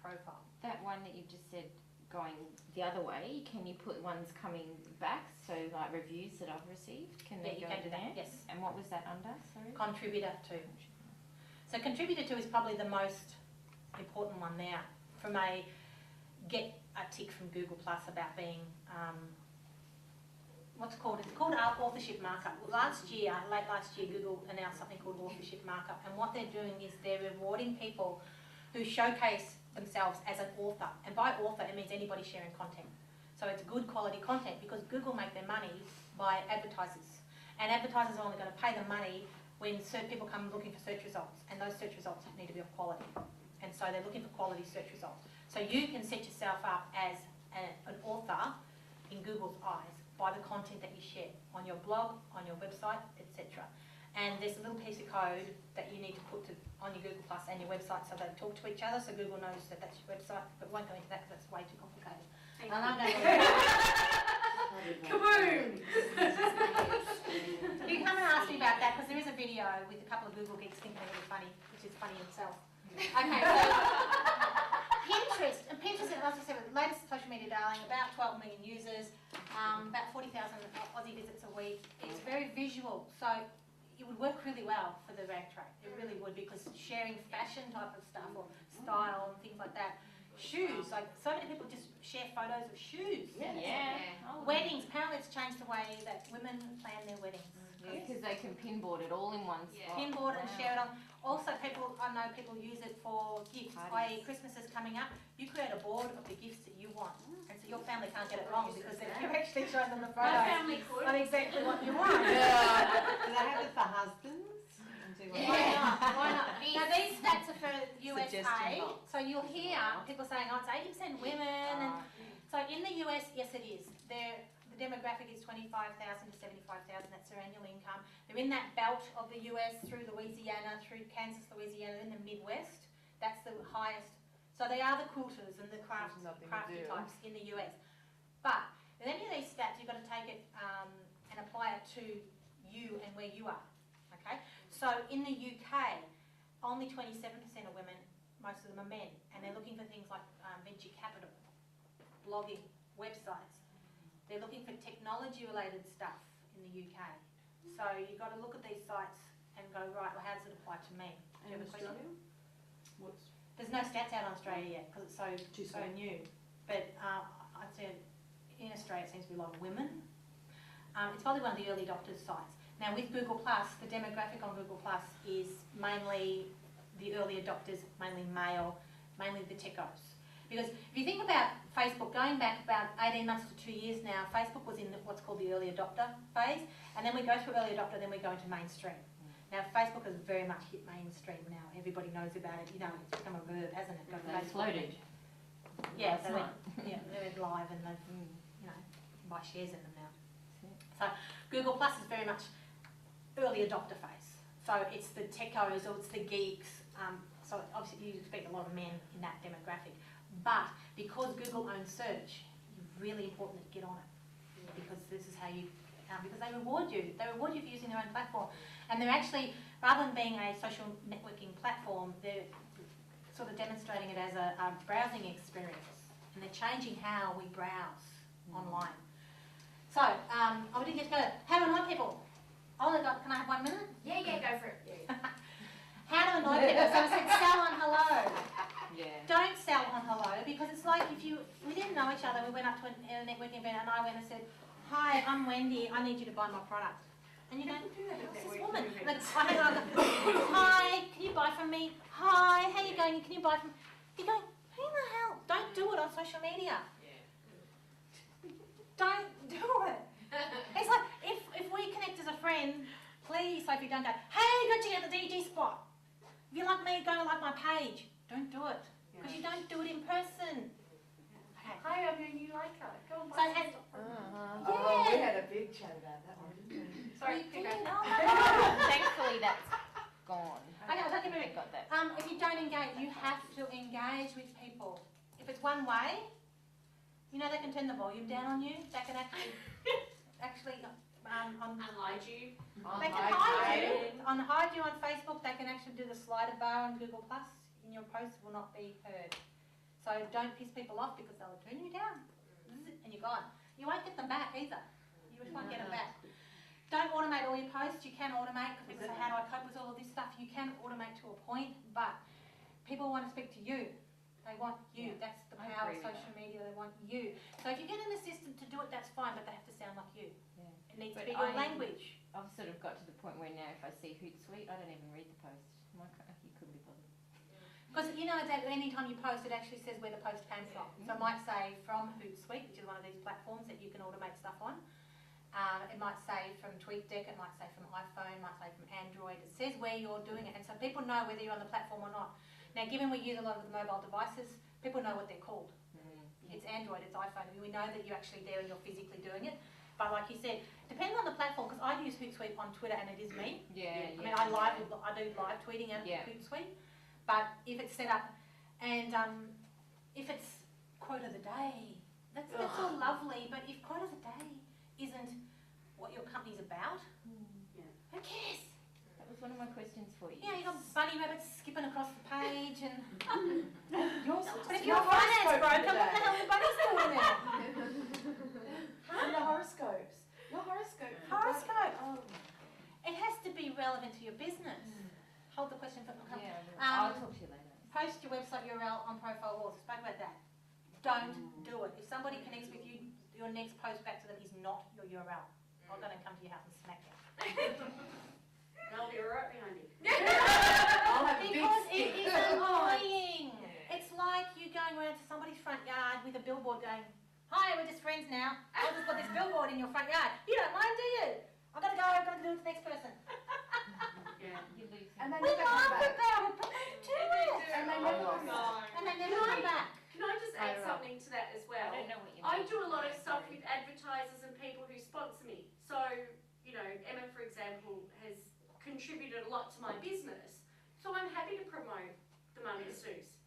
profile. That one that you've just said going the other way, can you put ones coming back? So like reviews that I've received, can they go to there? Yes. And what was that under? Sorry. Contributor to. So contributor to is probably the most important one now. From get a tick from Google Plus about being it's called authorship markup. Late last year, Google announced something called authorship markup, and what they're doing is they're rewarding people who showcase themselves as an author. And by author, it means anybody sharing content. So it's good quality content because Google make their money by advertisers. And advertisers are only going to pay the money when people come looking for search results, and those search results need to be of quality. And so they're looking for quality search results. So you can set yourself up as an author in Google's eyes by the content that you share on your blog, on your website, etc. And there's a little piece of code that you need to put on your Google Plus and your website so they talk to each other, so Google knows that that's your website, but we won't go into that because that's way too complicated. And Kaboom! You come and ask me about that because there is a video with a couple of Google geeks thinking they're really funny, which is funny in itself. Okay, so Pinterest, as I said, the latest social media darling, about 12 million users, about 40,000 Aussie visits a week. It's very visual, so it would work really well for the rag trade. It really would, because sharing fashion type of stuff or style and things like that. Shoes, like so many people just share photos of shoes. Yeah. Weddings, apparently it's changed the way that women plan their weddings. Because they can pinboard it all in one spot. Pinboard it and share it on. Also, I know people use it for gifts. I.e., Christmas is coming up. You create a board of the gifts that you want, and so your family can't get it wrong because you actually show them the photos on exactly what you want. Do they have it for husbands? Why not? Why not? Now these stats are for USA, so you'll hear people saying, "Oh, it's 80% women." And so in the US, yes, it is. The demographic is 25,000 to 75,000. That's their annual income. They're in that belt of the US through Louisiana, through Kansas, Louisiana, in the Midwest. That's the highest. So they are the quilters and the crafty types in the US. But with any of these stats, you've got to take it and apply it to you and where you are. Okay, so in the UK, only 27% of women, most of them are men, and they're looking for things like venture capital, blogging, websites. They're looking for technology-related stuff in the UK. So you've got to look at these sites and go, right, well, how does it apply to me? Do you have a question? There's no stats out in Australia yet because it's so new. But I'd say in Australia it seems to be a lot of women. It's probably one of the early adopters sites. Now with Google Plus, the demographic on Google Plus is mainly the early adopters, mainly male, mainly the techos. Because if you think about Facebook, going back about 18 months to 2 years now, Facebook was in what's called the early adopter phase, and then we go through early adopter, then we go into mainstream. Now Facebook has very much hit mainstream now. Everybody knows about it. You know, it's become a verb, hasn't it? They floated. Yeah, they went live and they've, you know, you can buy shares in them now. So Google Plus is very much early adopter phase. So it's the techos or it's the geeks. So obviously you expect a lot of men in that demographic. But because Google owns search, it's really important that you get on it. Because this is how you, because they reward you. They reward you for using their own platform. And they're actually, rather than being a social networking platform, they're sort of demonstrating it as a browsing experience. And they're changing how we browse online. So, I didn't get to go. How to annoy people? Oh my God, can I have 1 minute? Yeah, go for it. How to annoy people? So I said sell on hello. Yeah. Don't sell on hello because it's like if we didn't know each other, we went up to a networking event and I went and said, hi, I'm Wendy, I need you to buy my product. And you go, who's this woman? Like, hi, can you buy from me? Hi, how you going? Can you buy from me? You go, who the hell? Don't do it on social media. Don't do it. It's like, if we connect as a friend, please, Sophie, don't go, hey, got you at the DG spot. If you like me, go like my page. Don't do it. Because you don't do it in person. Okay. Hi, I'm your new liker. Go and So buy has, Oh, we had a big chat about that one, didn't we? Sorry, oh, go. Thankfully that's gone. Okay, don't get me wrong. Got that. If you don't engage, you have to engage with people. If it's one way, you know they can turn the volume down on you. They can actually Unhide you. they can hide you on Facebook. They can actually do the slider bar on Google Plus, and your posts will not be heard. So don't piss people off because they'll turn you down and you're gone. You won't get them back either. You just won't get them back. Don't automate all your posts. You can automate, because people say, how do I cope with all of this stuff? You can automate to a point, but people want to speak to you. They want you. Yeah. That's the power of social media. They want you. So if you get an assistant to do it, that's fine, but they have to sound like you. Yeah. It needs But to be your language. I've sort of got to the point where now if I see Hootsuite, I don't even read the post. I'm like, oh, you couldn't be bothered. Because you know that any time you post, it actually says where the post came from. So it might say from Hootsuite, which is one of these platforms that you can automate stuff on. It might say from TweetDeck, it might say from iPhone, it might say from Android. It says where you're doing it, and so people know whether you're on the platform or not. Now, given we use a lot of the mobile devices, people know what they're called. It's Android, it's iPhone. We know that you're actually there and you're physically doing it. But like you said, depends on the platform, because I use Hootsuite on Twitter and it is me. Yeah. I mean, I do live tweeting out Hootsuite. But if it's set up, and if it's quote of the day, that's all lovely. But if quote of the day isn't what your company's about, who cares? That was one of my questions for you. Yeah, you got bunny rabbits skipping across the page, and but if Your your finance horoscope broken, today. what the hell are the bunnies doing there? And the horoscopes. Your horoscope. Horoscope. Oh. It has to be relevant to your business. Hold the question for Yeah, I'll talk to you later. Post your website URL on profile walls. Spoke about that. Don't do it. If somebody connects with you, your next post back to them is not your URL. I'm going to come to your house and smack you. And I'll be right behind you. I'll have a big Because stick. it is annoying. It's like you going around to somebody's front yard with a billboard going, hi, we're just friends now. I'll just put this billboard in your front yard. You don't mind, do you? I've got to go, I've got to do it to the next person. Yeah. You're losing. And they We never come laugh back. about it, but they do it. And they never come back. And they never come back. Can I just add something to that as well? I don't know what you mean. I do a lot of stuff with advertisers and people who sponsor me. So, you know, Emma, for example, has contributed a lot to my business. So I'm happy to promote the Mummy Seuss.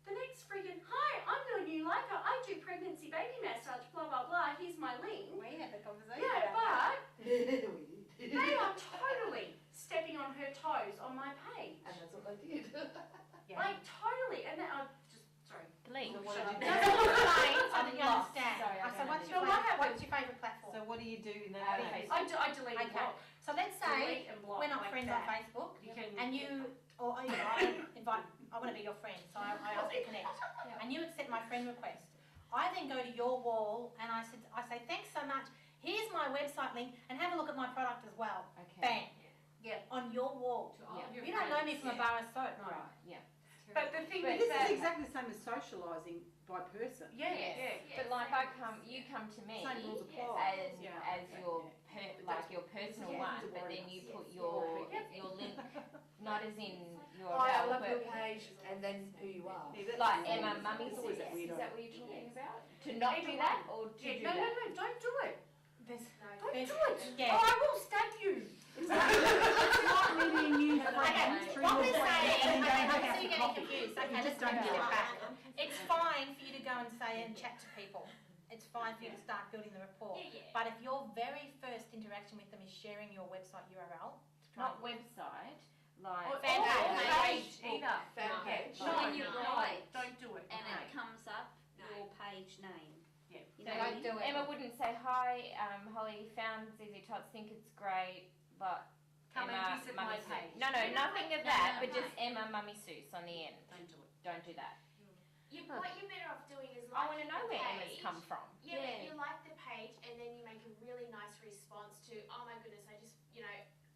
The next friggin', hi, I'm your new liker. I do pregnancy baby massage, blah, blah, blah. Here's my link. We had the conversation. Yeah, about but they are totally stepping on her toes on my page. And that's what they did. Yeah. Like, totally. And then I'm just, sorry. Delete. So what No, did you no, do? no, explain so that you Lost. understand. Sorry, I So don't what's your understand. what's your favourite platform? So what do you do in that Uh, case? I delete and Okay. block. So let's say Delete and block we're not like friends that. on Facebook, You can, and you, or you know, I invite, I want to be your friend, so I ask to connect, and you accept my friend request. I then go to your wall and I say thanks so much. Here's my website link, and have a look at my product as well. Okay. Bang. Yeah, on your wall. Yeah. You don't know me from a bar of soap. Right, yeah. but the thing But is this that, is exactly the same as socialising by person. yeah. But like you come to me Same rules apply. as Yeah. as your your personal Yeah. one, but then you put your link, not as in your I rel, love your but page and then who you are. like Emma Mummy It's Seuss. always Is that weirdo. that what you're talking about? To not do that or to do No, that? no, don't do it. There's, Don't there's, do it. yeah. Or I will stab you. It's not really a new Okay, friend. what we're saying, okay, Don't so have you're to getting copy. confused. You Okay, just let's don't get do it it. back. It's fine for you to go and say and chat to people. It's fine for you to start building the rapport. But if your very first interaction with them is sharing your website URL, Not website, like Or Fan page Facebook. either. Fan page. No, No, you no. don't do it. And No. it comes up your page name. Yeah. You So know what I mean? Emma wouldn't say, hi, Holly, found ZZ Tots, think it's great, but Come Emma and visit my Mummy Seuss. page. No, nothing of No, that, no, but just no. Emma Mummy Seuss on the end. Don't do it. Don't do that. What you're better off doing is I like want to know the where Emma's page. come from. Yeah, Yeah. but you like the page and then you make a really nice response to, oh my goodness, I just,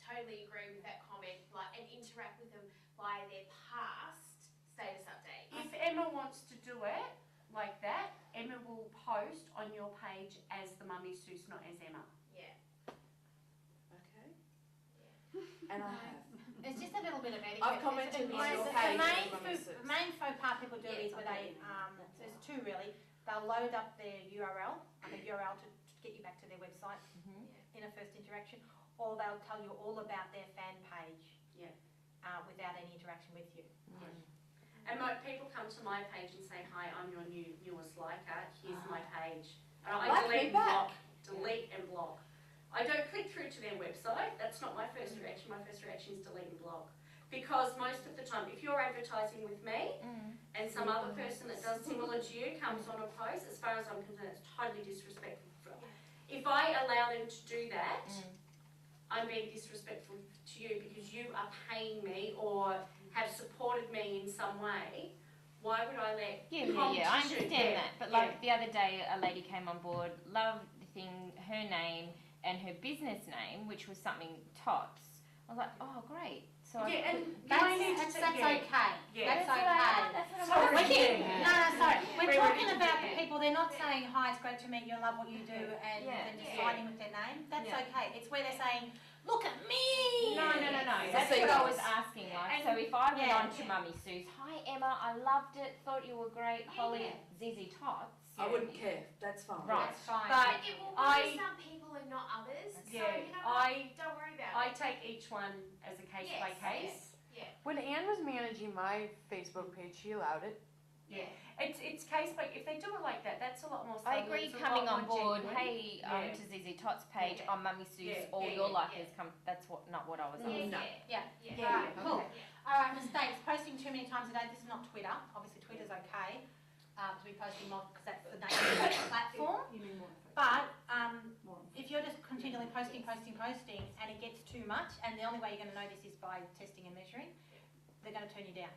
totally agree with that comment, like, and interact with them by their past status update. If Emma wants to do it like that, Emma will post on your page as the Mummy Seuss, not as Emma. Yeah. Okay. And I have. it's just a little bit of etiquette. I've commented It's- on your the page, main Mummy faux- Seuss. main faux pas people do Yeah, is where they, there's two really. They'll load up their URL, like a URL to get you back to their website Mhm. in a first interaction, or they'll tell you all about their fan page. Yeah. Without any interaction with you. And people come to my page and say, hi, I'm your newest liker, here's my page. And I Like delete me and block, delete and block. I don't click through to their website, that's not my first reaction. My first reaction is delete and block. Because most of the time, if you're advertising with me and some other person that does similar to you comes on a post, as far as I'm concerned, it's totally disrespectful. If I allow them to do that, I'm being disrespectful to you because you are paying me or have supported me in some way. Why would I let I understand that. But like the other day, a lady came on board, loved the thing, her name and her business name, which was something Tots. I was like, oh, great. So That's okay. That's That's okay. okay. Sorry. No, sorry. We're talking about the people. They're not saying, "Hi, it's great to meet you. I love what you do," and then just signing with their name. That's okay. It's where they're saying, "Look at me." No. That's what I was asking. Like, so if I went on to Mummy Sue's, hi Emma, I loved it. Thought you were great. Holly, Zizzy Tots. I wouldn't care, that's fine. Right. That's fine. But It will worry some people and not others. So you know what? Don't worry about I it. take each one as a case by case. When Anne was managing my Facebook page, she allowed it. Yeah. It's case by, if they do it like that, that's a lot more I subtle, agree it's a coming lot on more board, genuine. hey, to Zizzy Tots page on Mummy Sue's, all your life has come, that's not what I was asking. Alright, cool. Alright, mistakes. Posting too many times a day. This is not Twitter. Obviously, Twitter's okay. Because we're posting more because that's the name of the platform. You mean more? But if you're just continually posting, and it gets too much, and the only way you're going to know this is by testing and measuring, they're going to turn you down.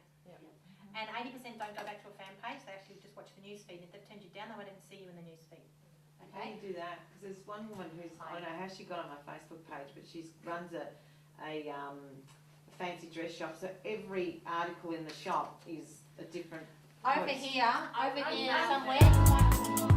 And 80% don't go back to a fan page. They actually just watch the news feed. And if they've turned you down, they won't even see you in the news feed. How do you do that? Because there's one woman who's, I don't know how she got on my Facebook page, but she runs a fancy dress shop. So every article in the shop is a different Over post. here I- somewhere.